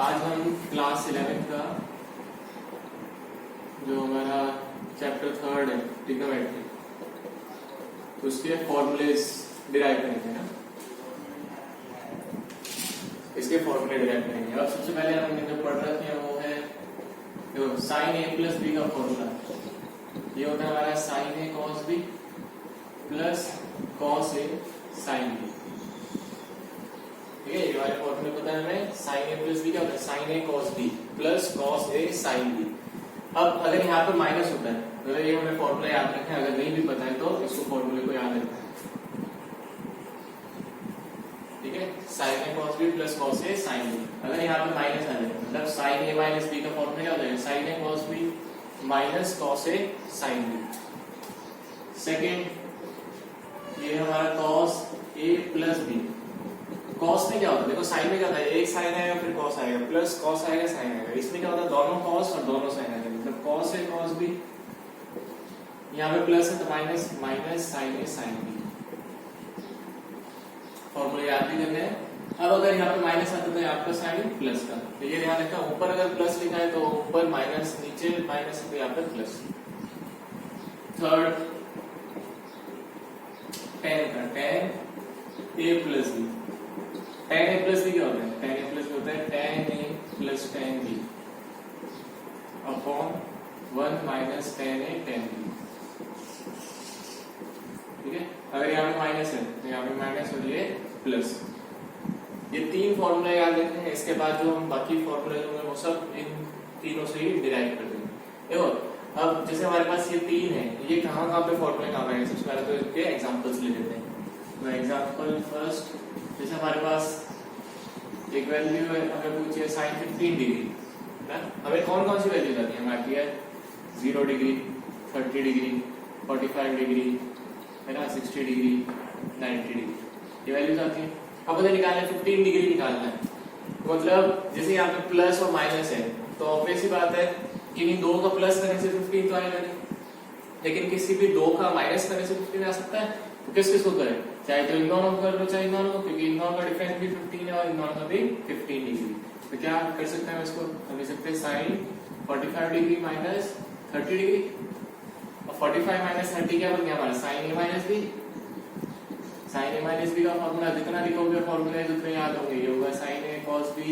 आज हम क्लास 11 का जो हमारा चैप्टर 3 है ट्रिग्नोमेट्री, तो उसके फॉर्मूलेस डिराइव करेंगे ना, इसके फॉर्मूले डिराइव करेंगे। अब सबसे पहले हमने जो पढ़ रखे हैं वो है जो साइन ए प्लस बी का फॉर्मूला। ये होता है हमारा sign A cos B plus cos A sine B. ठीक है, ये वाले फॉर्मूले पता है हमें। साइन ए प्लस बी क्या होता है? Sign A cos B plus cos A sine B. अब अगर यहाँ पर माइनस होता है, अगर ये हमें फॉर्मूला याद रखें, अगर नहीं भी पता है तो इसको फॉर्मूले को याद रखें। ठीक है, sign A cos B plus cos A sine B. अगर यहाँ पे माइनस आ जाए मतलब साइन ए माइनस बी का फॉर्मूला क्या हो जाएगा? Sign A cos B minus cos A sine B. Second, ये हमारा cos A plus B. Cos में क्या होता है? देखो साइन में क्या होता है? एक साइन आएगा फिर कॉस आएगा प्लस कॉस आएगा साइन आएगा। इसमें क्या होता है? दोनों कॉस और दोनों साइन आएगा, मतलब कॉस ए कॉस बी। यहाँ पे प्लस है तो माइनस माइनस साइन ए साइन बी। फॉर्मूला याद भी करने हैं। अब अगर यहाँ पे माइनस आता है तो आपका साइन प्लस का, तो ये ध्यान रखना, ऊपर अगर प्लस लिखा है तो ऊपर माइनस, नीचे माइनस है तो यहाँ पे प्लस। थर्ड, टेन का, ten A plus B. Ten A plus B क्या होता है? टेन ए प्लस बी होता है ten A plus ten B upon 1 minus ten A ten B. ठीक है, अगर यहाँ पे माइनस है तो यहाँ पे माइनस और ये प्लस। ये तीन फॉर्मूला याद रखते हैं। इसके बाद जो हम बाकी फॉर्मूले होंगे वो सब इन तीनों से ही डिराइव कर देंगे। देखो अब जैसे हमारे पास ये तीन है, ये कहाँ कहाँ पे फॉर्मूले काम आएंगे? सबसे पहले तो इसके एग्जांपल्स ले लेते हैं। तो एग्जांपल फर्स्ट, जैसे हमारे पास एक वैल्यू है, हमें पूछिए साइन 15 डिग्री ना, हमें कौन कौन सी वैल्यू आती है? हमारी है 0 डिग्री, 30 डिग्री, 45 डिग्री है ना, 60 डिग्री, 90 डिग्री, ये वैल्यूज आती है। अब अगर निकालना है 15 डिग्री निकालना है, तो मतलब जैसे यहाँ पे प्लस और माइनस है तो ऑब्वियस ही बात है कि इन दो का प्लस करने से 15 तो आएगा नहीं, लेकिन किसी भी दो का माइनस करने से 15 आ सकता है। तो किस किस को करें? चाहे तो इन दोनों को कर लो चाहे इन दोनों को, क्योंकि इन दोनों का डिफरेंस भी 15 है और इन दोनों का भी 15 डिग्री। तो क्या कर सकते हैं इसको? हम लिख सकते हैं साइन 45 डिग्री माइनस 30 डिग्री, और 45 माइनस 30 क्या बन गया हमारा? साइन ए माइनस बी। साइन ए माइनस बी का फॉर्मूला जितना लिखोगे फॉर्मूला उतने याद होंगे। ये होगा sign A cos B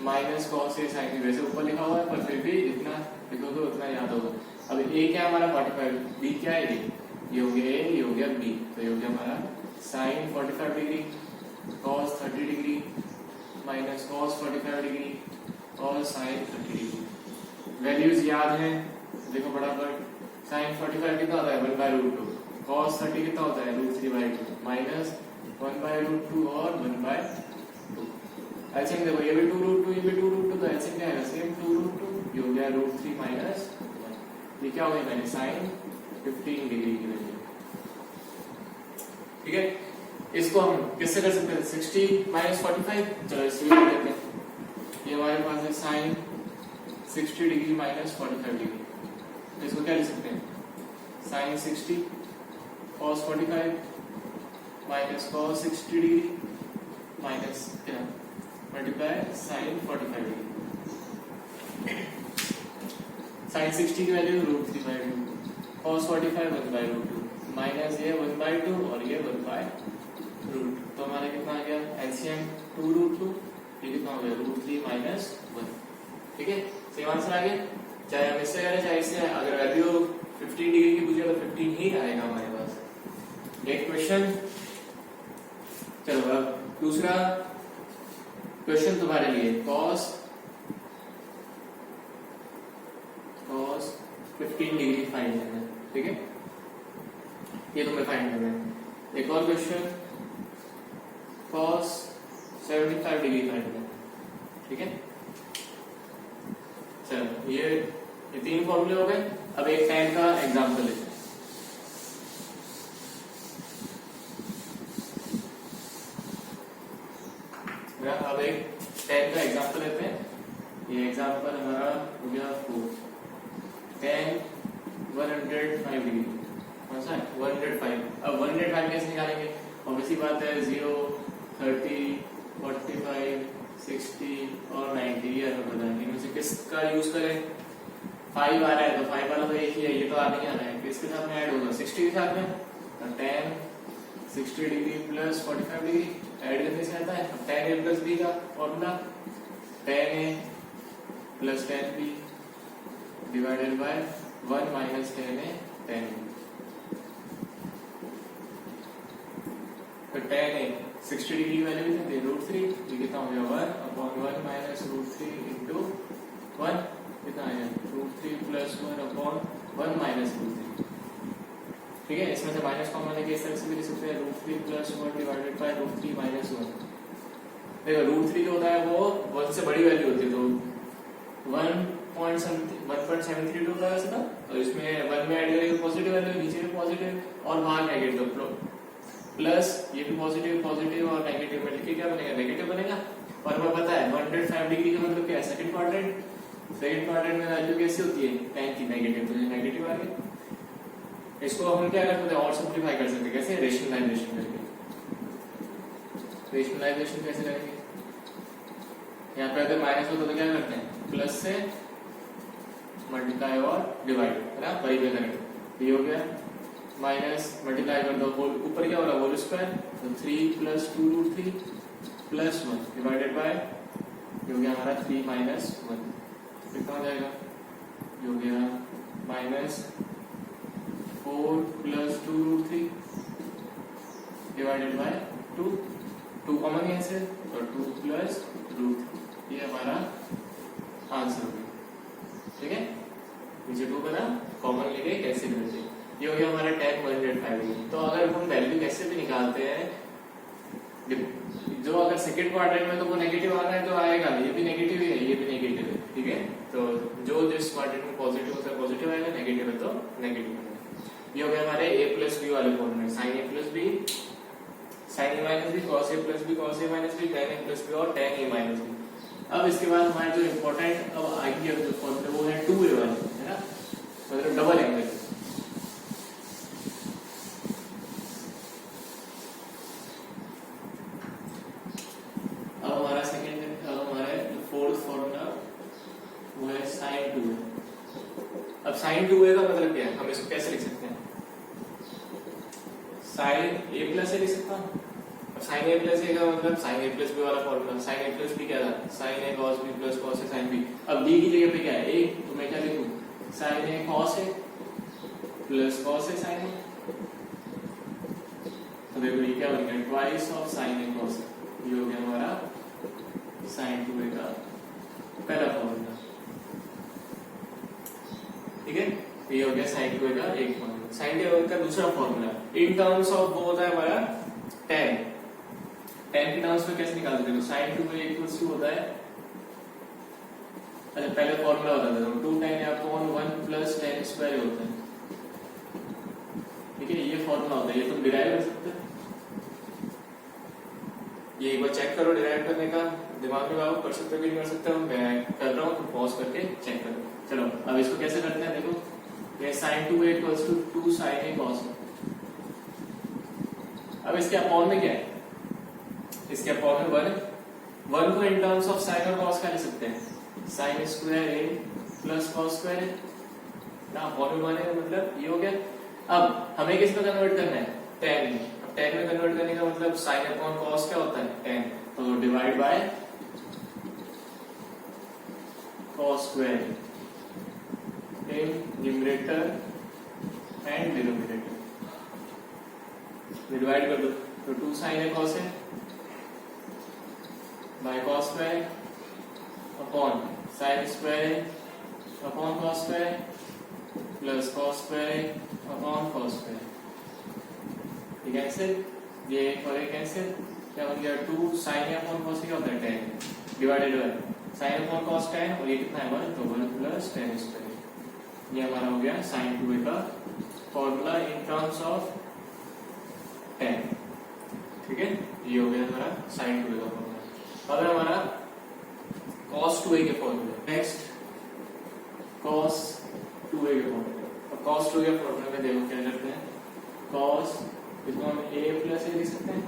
minus cos A sine B. वैसे ऊपर लिखा हुआ है पर फिर भी जितना लिखोगे उतना याद होगा। अब ए क्या हमारा 45, बी क्या है? ये हो गया ए, ये हो गया बी, तो ये हो गया हमारा sine 45 degree cos 30 degree minus cos 45 degree और साइन 30 डिग्री। वैल्यूज याद हैं, देखो फटाफट। साइन 45 कितना होता है? 1/√2। कॉस 30 कितना होता है? √3/2 माइनस 1/√2 और 1/2। एलसीएम देखो, ये भी 2√2 ये भी 2√2, तो एलसीएम क्या है? सेम 2√2, ये हो गया √3 माइनस 1। ये क्या हो गया? मैंने साइन 15 डिग्री की वैल्यू। ठीक है, इसको हम किससे कर सकते हैं? 60 माइनस 45। चलो इससे भी लेते हैं। ये हमारे पास है साइन 60 डिग्री माइनस 45 डिग्री, तो इसको क्या लिख सकते हैं? Sine 60 cos 45 minus cos 60 degree minus क्या मल्टीप्लाई साइन 45 डिग्री। साइन 60 की वैल्यू √3/2, कॉस 45 1/√2 माइनस ये 1/2 और ये 1/√2, तो हमारा कितना आ गया? एलसीएम 2√2, ये कितना हो गया? √3 माइनस 1। ठीक है, सेम आंसर आ गया। चाहे हम इससे करें चाहे इससे, अगर वैल्यू 15 डिग्री की पूछे तो 15 ही आएगा हमारे पास। Next question. चलो अब दूसरा क्वेश्चन तुम्हारे लिए, कॉस 15 डिग्री फाइंड करना है। ठीक है, ये तुम्हें फाइंड करना है। एक और क्वेश्चन, कॉस 75 डिग्री फाइंड करना है। ठीक है, चलो ये तीन फॉर्मूले हो गए। अब एक टाइम का एग्जांपल लेते हैं। अब एक टाइम का एग्जांपल लेते हैं। ये एग्जांपल हमारा हो गया 4 tan 105 डिग्री। कौन सा है? 105। अब 105 कैसे निकालेंगे? ऑब्वियसली बात है 0, 30, 45, 60 और 90 ये किसका यूज करें, 5 आ रहा है तो 5 वाला तो एक ही है, ये तो आगे नहीं आ रहा है, किसके साथ में ऐड होगा 60 के साथ में, तो tan 60 degree plus 45 degree add करने से आता है। अब tan a प्लस b का formula tan a plus tan b divided by 1 minus tan a tan b। तो tan a 60 डिग्री की वैल्यू कितनी थी √3, ये कितना हो गया 1/1 माइनस √3 इंटू 1 कितना आया √3 प्लस 1/1 माइनस √3। ठीक है, इसमें से माइनस कॉमन लेके इस तरह से भी लिख सकते हैं √3 प्लस 1 डिवाइडेड बाय √3 माइनस 1। देखो √3 जो होता है वो 1 से बड़ी वैल्यू होती है, तो 1.732 होता है वैसे तो इसमें 1 में ऐड करेंगे पॉजिटिव वैल्यू, नीचे भी पॉजिटिव और बाहर नेगेटिव, प्लस ये भी पॉजिटिव पॉजिटिव और नेगेटिव मिलकर क्या बनेगा नेगेटिव बनेगा। और हमें पता है 105 डिग्री का मतलब क्या है सेकंड क्वाड्रेंट में वैल्यू कैसी होती है tan की नेगेटिव, तो ये नेगेटिव आ गया। इसको हम क्या कर सकते हैं और सिंपलीफाई कर सकते हैं, कैसे रेशनलाइजेशन करके। रेशनलाइजेशन कैसे करेंगे, यहाँ पे अगर माइनस होता तो क्या करते हैं प्लस से मल्टीप्लाई और डिवाइड है ना, वही पे करेंगे। ये हो गया माइनस मल्टीप्लाई कर दो ऊपर क्या हो रहा है होल स्क्वायर, तो 3 प्लस 2√3 प्लस 1 डिवाइडेड बाय ये हो गया हमारा 3 माइनस 1, कितना हो जाएगा ये हो गया minus 4 plus 2√3 divided by 2 common है से तो 2 प्लस √3, ये हमारा आंसर हो गया। ठीक है, नीचे 2 बना कॉमन लेके कैसे निकलते हैं, ये हो गया हमारा tan 105 डिग्री। तो अगर हम वैल्यू कैसे भी निकालते हैं, जो अगर सेकंड क्वाड्रेंट में तो वो नेगेटिव आ रहा है तो आएगा, ये भी नेगेटिव है ये भी नेगेटिव है। ठीक है, तो जो जिस क्वाड्रेंट में पॉजिटिव होता है पॉजिटिव आएगा, नेगेटिव है तो नेगेटिव आएगा। ये हो गया हमारे a प्लस b वाले फॉर्मूले, sin a plus b sin a minus b cos a plus b cos a minus b tan a plus b और tan a माइनस b। अब इसके बाद हमारे जो इम्पोर्टेंट अब आएगी जो फॉर्मूले वो है 2a वाले, है ना, मतलब डबल एंगल। अब sin 2a का मतलब क्या है, हम इसको कैसे लिख सकते हैं, sin a प्लस a लिख सकता हूँ। अब sin a प्लस a का मतलब sin a प्लस b वाला formula, sin a plus b क्या था sin a cos b plus cos a sin b। अब b की जगह पे क्या है a, तो मैं क्या लिखूं sin a cos a plus cos a sin a, तो देखो ये क्या बन गया twice of sin a cos a, ये हो गया हमारा sin 2a का पहला फॉर्मूला। ठीक है, ये हो गया sin 2a का एक फॉर्मूला। sin 2a का दूसरा फॉर्मूला इन टर्म्स ऑफ वो होता है हमारा tan के टर्म्स में कैसे निकाल सकते हो, sin 2a इक्वल्स टू होता है, अच्छा पहले फॉर्मूला होता था 2 tan upon 1 plus tan square होता है। ठीक है, ये फॉर्मूला होता है, ये तुम डिराइव कर सकते हो, ये एक बार चेक करो डिराइव करने का, दिमाग में लगाओ, कर सकते हो कि नहीं कर सकते हो, मैं कर रहा हूँ तो पॉज करके चेक करो। चलो अब इसको कैसे करते हैं, देखो ये sin 2a equals to 2 sin a cos a। अब इसके अपॉन में क्या है, इसके अपॉन में 1 को इन टर्म्स ऑफ sin और cos का लिख सकते हैं sin square a plus cos square a ना, अपॉन में 1 है मतलब ये हो गया। अब हमें किस में कन्वर्ट करना है tan में, अब tan में कन्वर्ट करने का मतलब sin अपॉन cos क्या होता है tan, तो divide by cos square in numerator and denominator, divide कर दो तो 2 sin a cos a by cos square upon sin square upon cos square plus cos square upon cos square. ठीक है, cancel, ये एक और एक कैंसिल, क्या बन गया 2 sin a अपॉन cos क्या होता है tan divided by sin upon cos tan, और ये कितना है 1 तो 1 प्लस tan स्क्वायर। ये हमारा हो गया sin 2a का formula in terms of tan। ठीक है, ये हो गया हमारा sin 2a का फॉर्मूला। अब हमारा cos 2a के फॉर्मूला, नेक्स्ट cos 2a के फॉर्मूला। अब cos 2a के फॉर्मूला में देखो क्या करते हैं, cos इसको हम a प्लस a लिख सकते हैं,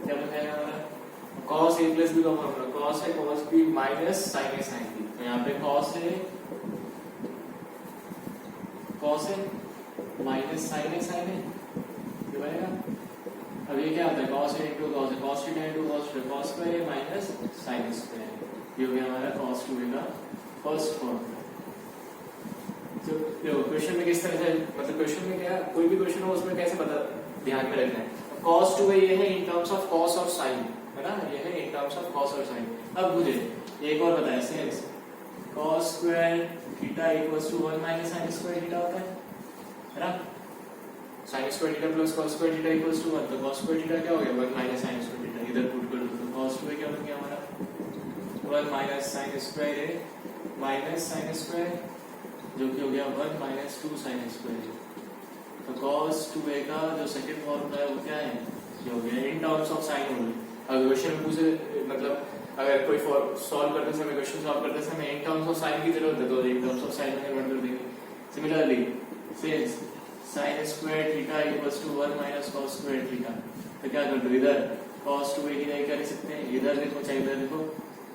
क्या बन जाएगा हमारा cos a प्लस b का formula cos a cos b minus sin a sin b, तो यहाँ पे cos A minus sine A ये बनेगा। अब ये क्या आता है cos A into cos A, cos theta into cos theta, cos square A minus sine square. ये हो गया हमारा कॉस 2a का फर्स्ट फॉर्म। तो देखो क्वेश्चन में किस तरह से, मतलब क्वेश्चन में क्या, कोई भी क्वेश्चन हो उसमें कैसे पता ध्यान में रखना है। कॉस 2a ये है इन टर्म्स ऑफ कॉस और साइन, है ना, ये है इन टर्म्स ऑफ कॉस और साइन। अब मुझे एक और बताया since cos square theta equals to 1 minus sine square theta होता है ना। Sine square theta plus cos square theta equals to 1, तो कॉस स्क्वायर थीटा क्या हो गया 1 माइनस साइन स्क्वायर थीटा, इधर पुट कर दो तो कॉस 2a क्या बन गया हमारा 1 minus sine square A minus sine square, जो कि हो गया 1 माइनस 2 साइन स्क्वायर। तो cos 2a का जो सेकंड फॉर्मूला है वो क्या है, ये हो गया इन टर्म्स ऑफ साइन ओनली। अगर क्वेश्चन में पूछे, मतलब अगर कोई सॉल्व करते समय, क्वेश्चन सॉल्व करते समय इन टर्म्स ऑफ साइन की जरूरत है तो इन टर्म्स ऑफ साइन में कन्वर्ट कर देंगे। Similarly since sin square theta equals to 1 minus cos square theta, तो क्या कर दो इधर cos 2a की जगह क्या लिख सकते हैं, इधर देखो चाहे इधर देखो,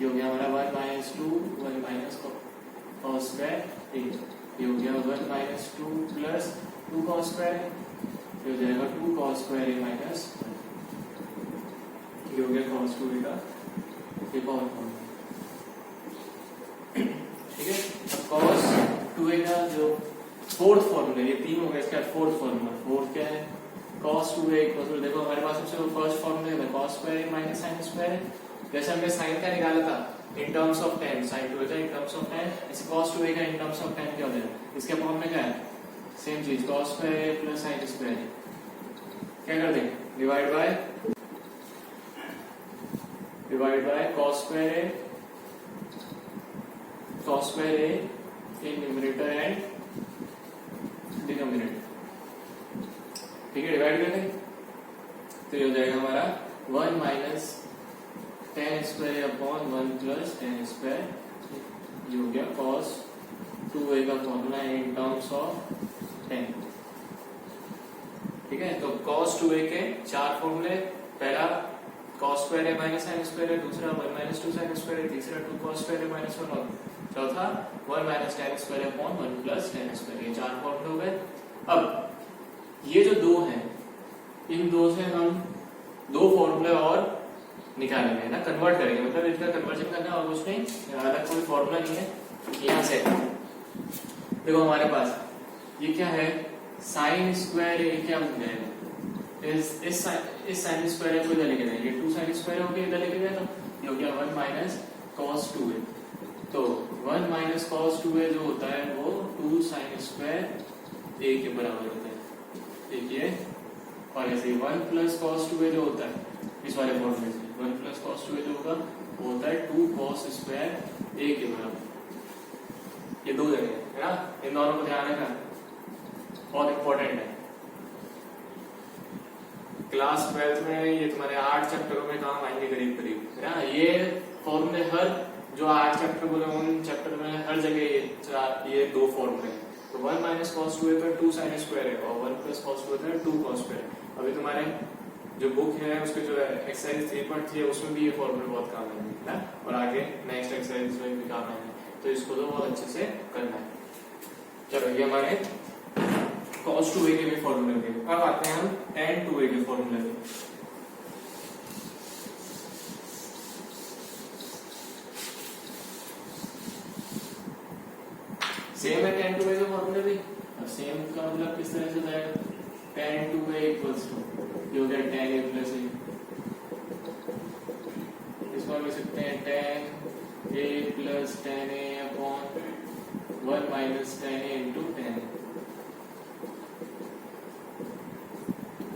ये हो गया हमारा 1 minus 2 1 minus cos square a, ये हो गया 1 माइनस 2 प्लस 2 cos स्क्वायर, ये हो जाएगा 2 cos स्क्वायर a माइनस, ये हो गया cos 2a का एक और फॉर्म। ठीक है, अब cos 2a का जो फोर्थ फॉर्मूला, ये तीन हो गए, इसका फोर्थ फॉर्मूला, फोर्थ क्या है cos 2a इक्वल्स टू, देखो हमारे पास सबसे फर्स्ट फॉर्मूला है cos square a minus sin square है। जैसे हमने sin का निकाला था इन terms of tan, sin 2a का इन टर्म्स ऑफ tan, ऐसे cos 2a का इन टर्म्स ऑफ tan क्या हो जाएगा, इसके फॉर्म में क्या है सेम चीज cos square a plus sin square, क्या कर देंगे divide by cos square a in numerator and denominator. ठीक है, डिवाइड कर देंगे तो ये हो जाएगा हमारा 1 minus tan square upon 1 plus tan square, ये हो गया cos 2a का formula in terms of tan। ठीक है, तो cos 2a के चार फॉर्मूले, पहला cos square a minus sin square है, दूसरा 1 माइनस 2 sin स्क्वायर है, तीसरा 2 cos स्क्वायर a माइनस 1 और चौथा 1 minus tan square upon 1 plus tan square, ये चार फॉर्मूले हो गए। अब ये जो दो हैं, इन दो से हम दो फॉर्मूले और निकालेंगे ना, कन्वर्ट करेंगे, मतलब इसका कन्वर्जन करना और कुछ नहीं, अलग कोई फॉर्मूला नहीं है। यहाँ से देखो हमारे पास ये क्या है साइन स्क्वायर ए क्या बन जाएगा, इस साइन स्क्वायर को इधर लेके जाएंगे, 2 साइन स्क्वायर हो गया इधर लेके जाए तो ये हो गया 1 माइनस cos 2a, तो 1 माइनस cos 2a जो होता है वो 2 साइन स्क्वायर a के बराबर होता है, देखिए। और ऐसे 1 प्लस cos 2a जो होता है इस वाले फॉर्मूले से 1 प्लस cos 2a जो होगा वो होता है 2 cos स्क्वायर a के बराबर। ये दो जगह है ना, इन दोनों को ध्यान रखना बहुत इंपॉर्टेंट है। क्लास 12th में ये तुम्हारे 8 चैप्टरों में काम आएंगे करीब करीब, है ना। ये फॉर्मूले हर जो 8 चैप्टर बोले उन चैप्टर में हर जगह ये दो फॉर्मूले हैं। तो 1 माइनस cos 2a पर 2 sin स्क्वायर है और 1 प्लस cos 2a पर 2 cos स्क्वायर। अभी तुम्हारे जो बुक है उसके जो एक्सरसाइज 3.3 है उसमें भी ये फॉर्मूले बहुत काम आएंगे, है ना, और आगे नेक्स्ट एक्सरसाइज में भी काम आएंगे, तो इसको तो बहुत अच्छे से करना है। चलो ये हमारे cos 2a के भी फॉर्मूले थे। अब आते हैं हम tan 2a के फॉर्मूले पे। सेम है tan 2a के फॉर्मूले भी, अब सेम का मतलब किस तरह से जाएगा, tan 2a इक्वल्स टू ये हो गया tan a प्लस a, इसको लिख सकते हैं tan a plus tan a upon 1 minus tan a into tan a,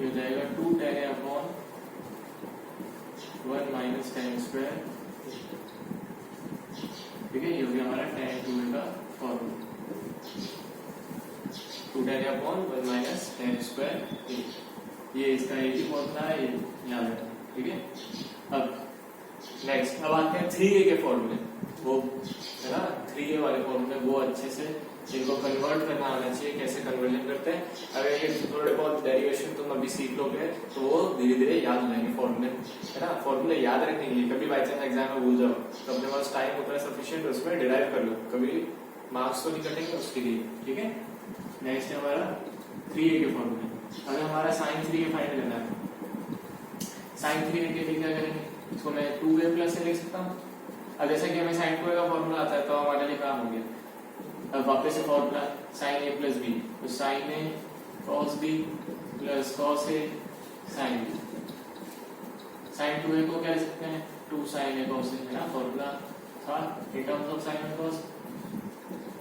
ये हो जाएगा 2 tan a upon 1 minus tan square. ठीक है, ये हो गया हमारा tan 2a का formula, 2 tan a upon 1 minus tan square a, ये इसका एक ही फॉर्मूला है, ये याद रखना। ठीक है, अब नेक्स्ट अब आते हैं 3a के फॉर्मूले, वो है ना 3a वाले फॉर्मूले वो अच्छे से इनको कन्वर्ट करना आना चाहिए, कैसे कन्वर्जन करते हैं। अगर ये थोड़े बहुत डेरिवेशन तुम अभी सीख लोगे तो वो धीरे धीरे याद हो जाएंगे फॉर्मूले, है ना। फॉर्मूले याद रखने के लिए कभी बाई चांस एग्जाम में भूल जाओ तो अपने पास टाइम होता है सफिशिएंट, उसमें डिराइव कर लो, कभी मार्क्स तो नहीं कटेंगे उसके लिए, ठीक है। नेक्स्ट है हमारा 3a के फॉर्मूले। अगर हमारा साइन 3a फाइंड करना है, साइन 3a के लिए क्या करेंगे, इसको मैं 2a प्लस से लिख सकता हूँ। अब जैसा कि हमें साइन 2a का फॉर्मूला आता है तो हमारे लिए काम हो गया। अब वापस से formula sine a plus b, तो sine a cos b plus cos a sine b। Sine 2a को क्या लिख सकते हैं, 2 साइन a cos a, है ना, फॉर्मूला था इन टर्म्स ऑफ साइन और cos।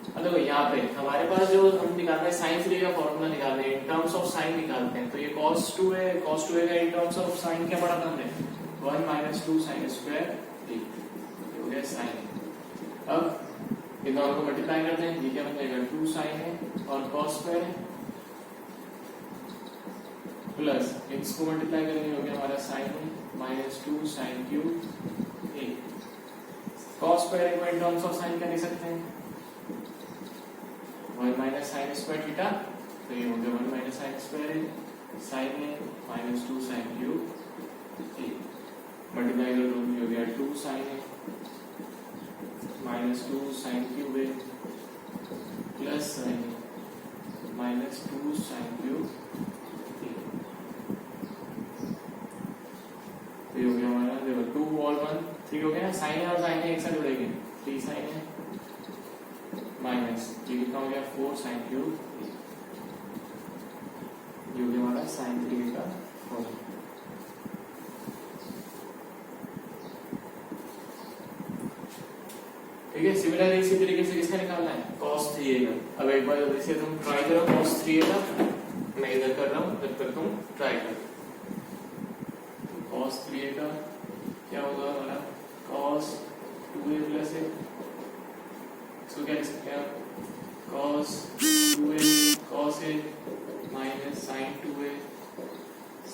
अब देखो यहाँ पे हमारे पास जो हम निकालते हैं साइन 3 का फॉर्मूला निकालते हैं, इन टर्म्स ऑफ साइन निकालते हैं, तो ये cos 2a का इन टर्म्स ऑफ साइन क्या पढ़ा था हमने, 1 माइनस 2 साइन स्क्वायर a, ये हो गया साइन। अब इन दोनों को मल्टीप्लाई करते हैं, ये क्या बन जाएगा 2 साइन है और cos स्क्वायर है, प्लस इसको मल्टीप्लाई करेंगे हो गया हमारा साइन है minus 2 sine cube a। cos square को इन टर्म्स ऑफ साइन क्या लिख सकते हैं, 1 माइनस साइन स्क्वायर थीटा, तो ये हो गया 1 माइनस साइन स्क्वायर साइन है minus 2 sine cube A, multiply कर दो हो गया 2 साइन है minus 2 sine cube A plus sine minus 2 sine cube A, तो ये हो गया हमारा देखो 2 और 1 3 हो गया, साइन है और साइन है एक साथ जुड़ेंगे, 3 साइन है माइनस ये कितना हो गया 4 साइन क्यूब, ये हो गया हमारा साइन 3 का फॉर्मूला। ठीक है, सिमिलर इसी तरीके से किसका निकालना है, cos 3a का। अब एक बार इसे तुम ट्राई करो cos 3a का, मैं इधर कर रहा हूँ जब तक तुम ट्राई करो। cos 3a का क्या होगा हमारा cos 2a प्लस a, इसको क्या लिख सकते हैं आप cos 2a cos a minus sin 2a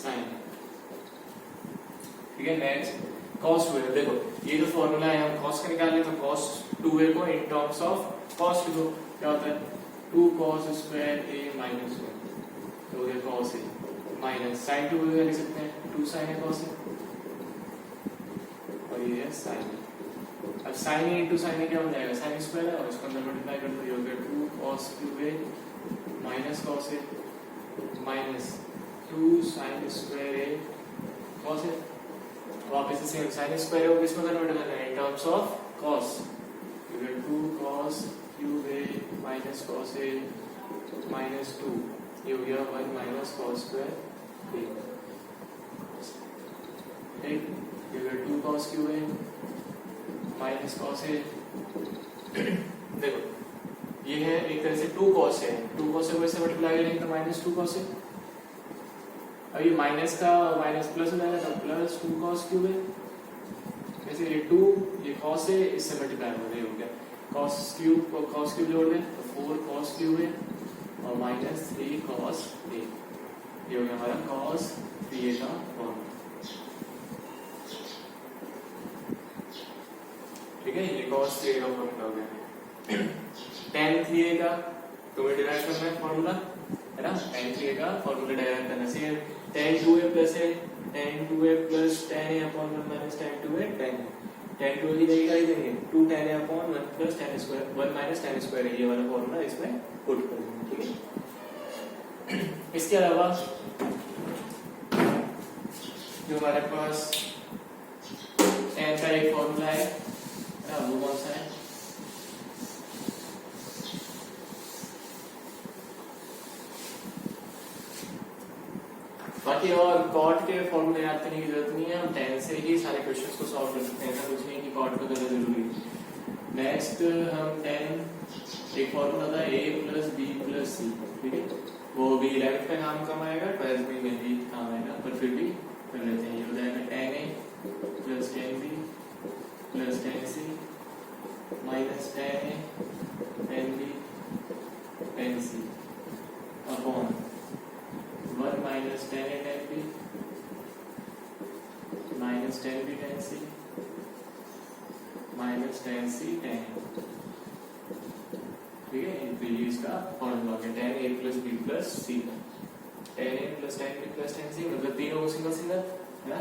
sin। ठीक है, नेक्स्ट cos 2a, देखो ये जो फॉर्मूला है हम cos का निकाल रहे हैं तो cos 2a को इन टर्म्स ऑफ cos लिखो, क्या होता है 2 cos स्क्वायर a माइनस 1, तो हो गया cos a minus sin 2a का लिख सकते हैं 2 sin a cos a, और ये है sin a। अब sin a into sin a क्या हो जाएगा, sin स्क्वायर है और इसको अंदर मल्टीप्लाई कर दो, ये हो गया 2 cos cube a minus cos a minus 2 sin square a cos a। वापस से sin स्क्वायर को किसमें कन्वर्ट करना है, इन टर्म्स ऑफ cos, ये हो गया 2 cos cube a minus cos a minus 2, ये हो गया 1 माइनस cos स्क्वायर a, ठीक, ये हो गया 2 cos cube a minus cos a। देखो ये है एक तरह से 2 cos है, 2 cos को ऐसे मल्टीप्लाई करेंगे तो माइनस 2 cos है। अब ये माइनस का माइनस प्लस हो जाएगा तो प्लस 2 cos क्यूब है, जैसे ये 2 ये cos है इससे मल्टीप्लाई हो गया cos क्यूब को cos क्यूब जोड़ दें तो 4 cos क्यूब है और माइनस 3 cos a, ये हो गया हमारा cos 3a का फॉर्मूला। ठीक है, ये cos 3a का फॉर्मूला हो गया। tan 3a का तुम्हें डिराइव करना है फॉर्मूला, है ना, tan 3a का फॉर्मूला डिराइव करना है tan 2a प्लस है tan 2a plus tan a upon 1 minus tan 2a tan tan 2a की जगह क्या देंगे 2 tan a upon 1 plus tan square 1 minus tan square है, ये वाला फॉर्मूला इसमें पुट कर देंगे। ठीक है, इसके अलावा जो हमारे पास tan का एक फॉर्मूला है वो कौन सा है, बाकी और कॉट के फॉर्मूले याद करने की जरूरत नहीं है, हम tan से ही सारे क्वेश्चंस को सॉल्व कर सकते हैं, ऐसा कुछ नहीं कि कॉट को ज्यादा जरूरी है। नेक्स्ट हम tan एक फॉर्मूला था a plus b plus c, ठीक है, वो भी 11th का काम कम आएगा, 12th में भी काम आएगा, पर फिर भी कर लेते हैं। ये हो जाएगा tan a plus tan b plus tan c minus tan a tan b tan c upon 1 minus tan a tan b minus tan b tan c minus tan c tan a। ठीक है, तो ये चीज का formula हो गया tan a plus b plus c का tan a plus tan b plus tan c मतलब तीनों को सिंगल सिंगल है ना।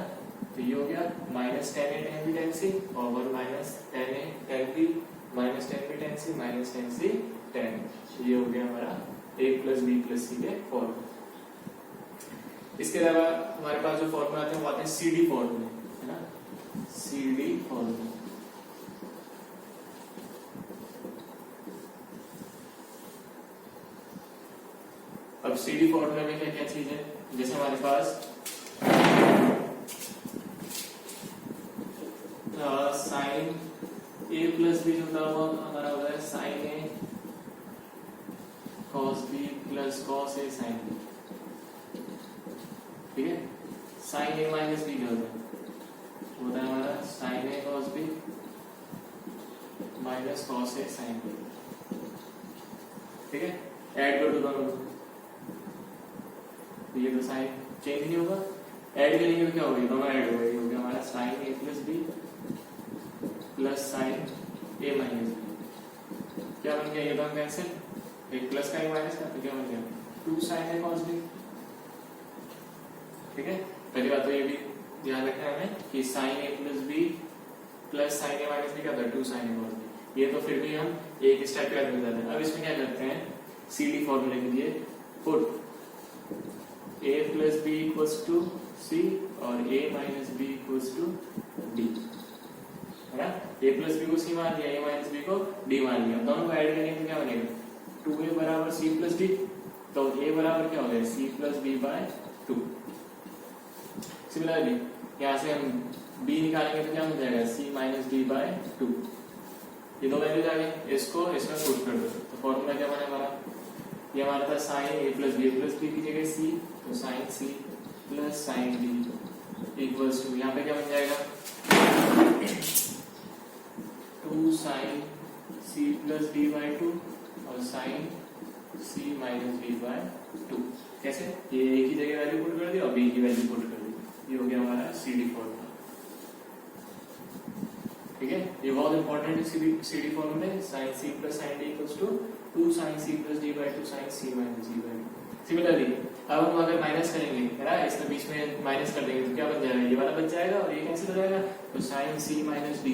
तो ये हो गया minus tan a tan b tan c और 1 minus tan a tan b minus tan b tan c minus tan c tan। ये हो गया हमारा a plus b plus c के फॉर्मूला। इसके अलावा हमारे पास जो फॉर्मूला आते हैं वो आते हैं CD फॉर्मूले है ना, CD फॉर्मूला। अब CD फॉर्मूले में क्या क्या चीज है, जैसे हमारे पास साइन a प्लस बी जो होता है हमारा होता है sine a cos b plus cos a sine b, ठीक है। साइन a माइनस b क्या होता है हमारा sine a cos b minus cos a sine b, ठीक है। ऐड कर दो दोनों, तो ये तो साइन चेंज नहीं होगा, ऐड करेंगे तो क्या होगा, दोनों ऐड होगा, ये हो गया हमारा sine a plus b plus sine a minus b। क्या बन गया, ये दोनों कैंसिल, एक प्लस का एक माइनस का, तो क्या बन गया 2 साइन a cos b, ठीक है। पहली बात तो ये भी ध्यान रखना है हमें कि sine a plus b plus sine a minus b क्या होता है 2 साइन a cos b। ये तो फिर भी हम एक स्टेप के बाद मिल जाते हैं। अब इसमें क्या करते हैं, CD फॉर्मूले के लिए put a plus b equals to c और a minus b equals to d, है ना। a प्लस b को c मान लिया, a माइनस b को d मान लिया, दोनों को ऐड करेंगे तो क्या बनेगा 2a बराबर c प्लस d, तो a बराबर क्या हो गया c plus b by 2। Similarly यहाँ से हम b निकालेंगे तो क्या मिल जाएगा c माइनस d बाय 2। ये दो वैल्यूज आ गई, इसको इसमें पुट कर दो, तो फॉर्मूला क्या बना हमारा, ये हमारा था साइन a प्लस b की जगह c, तो sine c plus sine d equals to यहाँ पे क्या बन जाएगा 2 sine c plus d by 2 और sine c minus d by 2। कैसे, ये a की जगह वैल्यू पुट कर दी और b की वैल्यू पुट कर दी, ये हो गया हमारा CD फॉर्मूला, ठीक है। ये बहुत इंपॉर्टेंट है CD फॉर्मूले, sine c plus sine d equals to 2 sine c plus d by 2 sine c minus d by 2। Similarly अब हम अगर माइनस करेंगे है ना, इसके बीच में माइनस कर देंगे तो क्या बन जाएगा, ये वाला बच जाएगा और ये कैंसिल हो जाएगा, तो साइन c माइनस d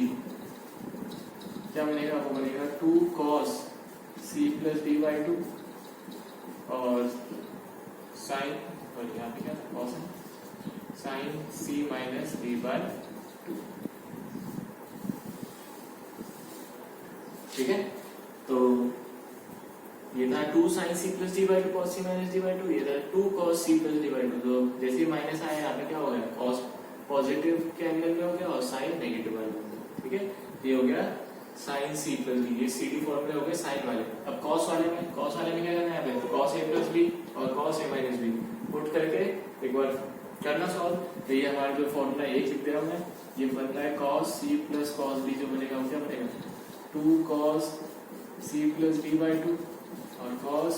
क्या बनेगा, वो बनेगा 2 cos c plus d by 2 और साइन, और यहाँ पे क्या cos है sine c minus d by 2, ठीक है। तो ये था 2 sin c plus d by 2 cos c minus d by 2, ये था 2 cos c plus d by 2। तो जैसे ही माइनस आया यहाँ पे क्या हो गया, cos पॉजिटिव के एंगल में हो गया और sin नेगेटिव वाले में, ठीक है। ये हो गया sin c प्लस d, ये CD फॉर्मूले हो गए साइन वाले। अब cos वाले में क्या करना है, तो cos a प्लस b और cos a minus b put करके एक बार करना सॉल्व, तो ये हमारा जो फॉर्मूला एक लिख दे रहा हूँ मैं, ये बन रहा है cos c plus cos b, जो बनेगा वो क्या बनेगा 2 cos c plus d by 2 और cos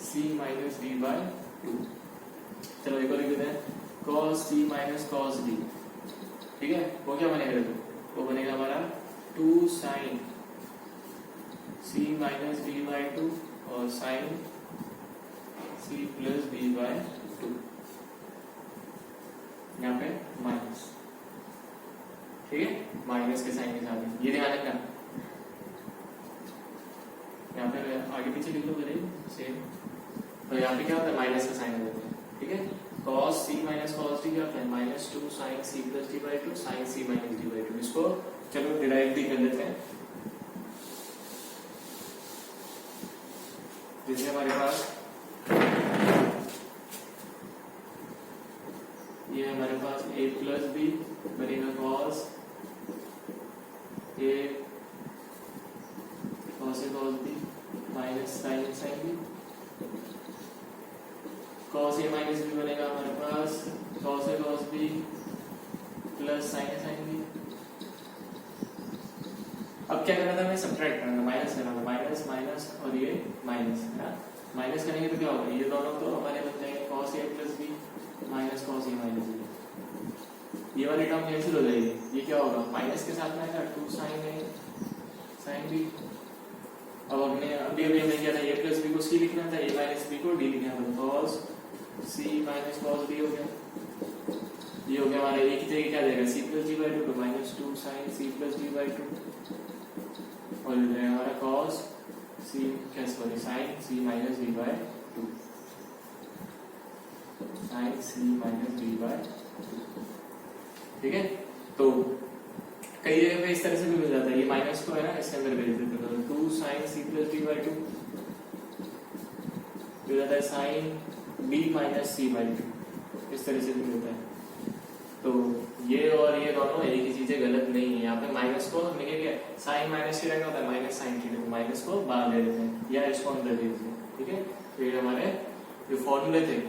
c minus d by 2। चलो एक और लिख देते हैं cos c minus cos d, ठीक है। वो क्या बनेगा, वो बनेगा हमारा 2 sin c minus d by 2 और sin c plus d by 2, यहाँ पे माइनस, ठीक है, माइनस के साइन के साथ, ये ध्यान रखना। यहाँ पे आगे पीछे लिख लो भले सेम, तो यहाँ पे क्या होता है माइनस का साइन हो जाता है, ठीक है। cos c minus cos d क्या होता है minus 2 sin c plus d by 2 sin c minus d by 2। इसको चलो डिराइव भी कर लेते हैं, जैसे हमारे पास ये हमारे पास a प्लस b बनेगा cos a cos b minus sin b, cos a minus b बनेगा हमारे पास cos a cos b plus sin b। अब क्या करना था, हमें सब्ट्रैक्ट करना था, माइनस करना था, माइनस माइनस और ये माइनस है ना, माइनस करेंगे तो क्या होगा, ये दोनों तो हमारे बन जाएंगे cos a plus b minus cos a minus b, ये वाली टर्म कैंसिल हो जाएगी, ये क्या होगा माइनस के साथ में आएगा 2 sin a sin b। अब हमने अभी हमने किया था a प्लस b को सी लिखना था, ए माइनस बी को डी लिखना था, cos सी माइनस cos बी हो गया। ये हो गया हमारा ए की जगह क्या देगा, C plus D by two, तो minus two sine C plus D by two, और हो जाएगा हमारा cos सी क्या sorry sine C minus D by two, sine C minus D by two. ठीक है, तो कई जगह पे इस तरह से भी मिल जाता है, ये माइनस को है ना इसके अंदर भेज देते हैं, two sine C plus D by two हो जाता है sine b minus c by two, इस तरह से भी मिलता है। तो ये और ये दोनों एक ही चीजें गलत नहीं है। यहाँ पे माइनस को हमने क्या किया, साइन माइनस थीटा क्या होता है, माइनस साइन थीटा, माइनस को बाहर ले लेते हैं या इसको अंदर ले लेते हैं। ठीक है, तो ये हमारे जो फॉर्मूले थे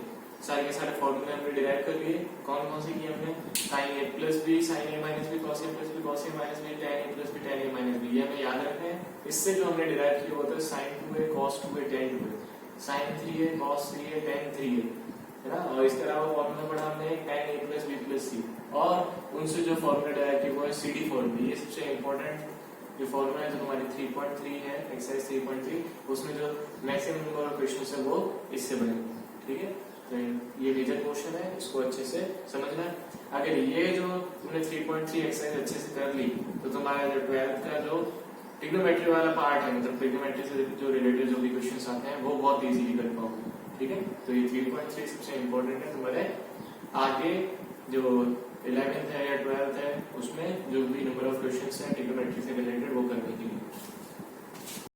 सारे के सारे फॉर्मूले हमने डिराइव कर लिए। कौन कौन से किए हमने, sign A plus B, sign A minus B, cos A plus B, cos A minus B, tan A plus B, tan A minus B, ये हमें याद रखना है। इससे जो हमने डिराइव किया होता है sine 2a cos 2a tan 2a, sine 3a cos 3a tan 3a, है ना। और इस तरह वो फॉर्मूला पढ़ा हमने tan a plus b plus c, और उनसे जो फॉर्मूला डिराइव किया वो है CD फॉर्मूला। ये सबसे इंपॉर्टेंट जो फॉर्मूला है, जो हमारी 3.3 है एक्सरसाइज 3.3, उसमें जो मैक्सिमम नंबर ऑफ क्वेश्चंस है वो इससे बने। ठीक है, तो ये मेजर क्वेश्चन है, इसको अच्छे से समझना है। अगर ये जो तुमने 3.3 एक्सरसाइज अच्छे से कर ली तो तुम्हारा जो 12th का जो ट्रिग्नोमेट्री वाला पार्ट है, मतलब ट्रिग्नोमेट्री से जो रिलेटेड जो भी क्वेश्चंस आते हैं वो बहुत इजीली कर पाओगे। ठीक है, तो ये 3.3 सबसे इंपॉर्टेंट है तुम्हारे आगे जो 11th है या 12th है उसमें जो भी नंबर ऑफ क्वेश्चंस हैं ट्रिग्नोमेट्री से रिलेटेड वो करने के लिए।